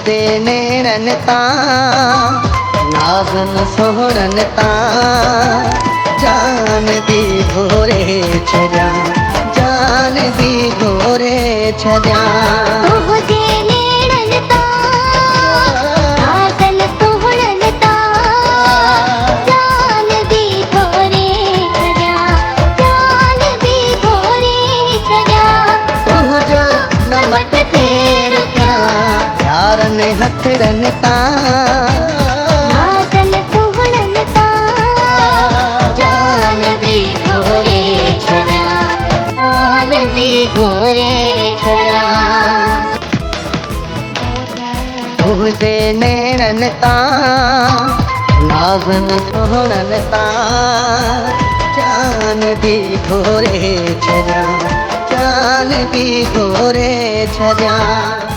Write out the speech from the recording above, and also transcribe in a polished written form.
दे नेरन ता नाज़न सोहरन ता जान दी घोरे छजा जान दी घोरे छजा दे नेरन ता नाज़न सोहरन ता जान दी घोरे छजा जान दी घोरे छजा तुझो नमक तेर क्या यारन हथरन ता नाज़न सोहरन ता जान दी घोरे छजा जान दी घोरे छजा तुझे नेरन ता नाज़न सोहरन ता जान दी घोरे छजा जान दी घोरे छजा।